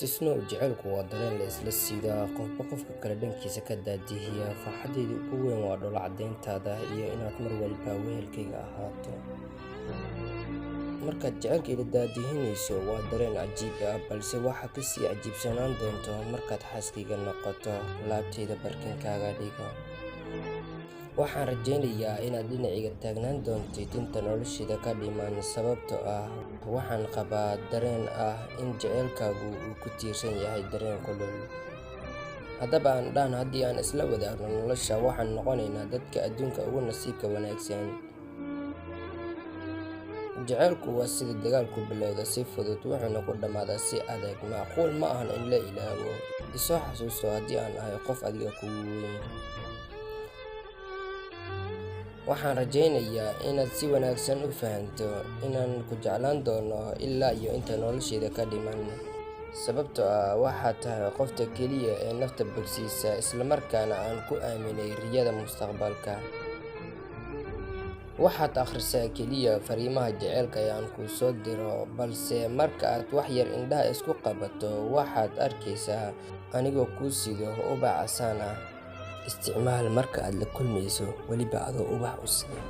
Istisnoo jacaylku waa dareen la isla siidaa qofba qofka kale dhankiisa ka daadihiya. Farxaddayda ugu weyn waa dhoolla caddayntaada iyo inaad mar walba wehelkayga ahaato. Markaad jacaylkayga daadihinayso waa dareen cajiib ah, balse waxaa ka sii cajiibsanaan doonta markaad xaaskayga noqoto, laabtayda barkinkaaga dhigo. Waxaan rajaynayaa inaad dhinacayga taagnaan doontid inta noloshayda ka dhiman, sababtoo ah waxaan qabaa dareen ah in jacaylkaagu uu ku tiirsan yahay dareen kulul. Haddaba haddii aan isla wadaagno nolosha, waxaan noqonaynaa dadka adduunka ugu nasiibka wanaagsan. Jacaylku waa sida dagaal ku bilowda si fudud, wuxuuna ku dhammaadaa si adag. Macquul ma ahan in la ilaawo. Isoo xasuuso haddii aan ahay qof adiga kugu weyn. Waxaan rajaynayaa inaad si wanaagsan u fahanto inaan ku jeclaan doono ilaa iyo inta noloshayda ka dhiman, sababtoo ah waxaad tahay qofta keliya ee nafta bogsiisa, isla markaana aan ku aaminay riyada mustaqbalka. Waxaad akhrisaa keliya fariimaha jacaylka ee aan kuu soo diro, balse marka aad wax yar indhaha isku qabato, waxaad arkaysaa anigoo kuu sido ubax casaan ah. Isticmaal marka aad la kulmayso, weliba adoo ubax u sida.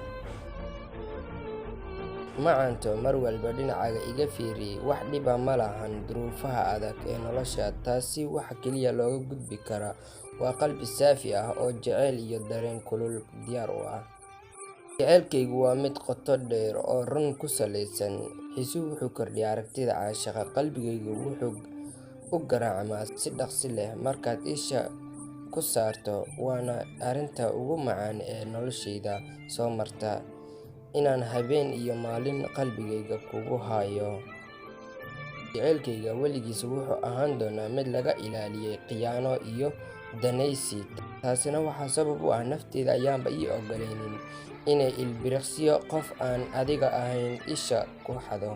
Macanto, mar walba dhinacaaga iga fiiri. Wax dhiba ma lahan duruufaha adag ee nolosha. Taasi waxa keliya looga gudbi karaa waa qalbi saafi ah oo jacayl iyo dareen kulul diyaar u ah. Jacaylkaygu waa mid qoto dheer oo run ku saleysan. Xiisuhu wuxuu kordhiyaa aragtida caashaqa. Qalbigaygu wuxuu u garaacmaa si dhaqsi leh markaad isha ku saarto, waana arrinta ugu macaan ee noloshayda soo marta, inaan habeen iyo maalin qalbigayga kugu hayo. Jacaylkayga weligiis wuxuu ahaan doonaa mid laga ilaaliyay khiyaano iyo danaysi. Taasina waxaa sabab u ah naftayda ayaanba ii ogolaynin inay ilbiriqsiyo qof aan adiga ahayn isha ku xado.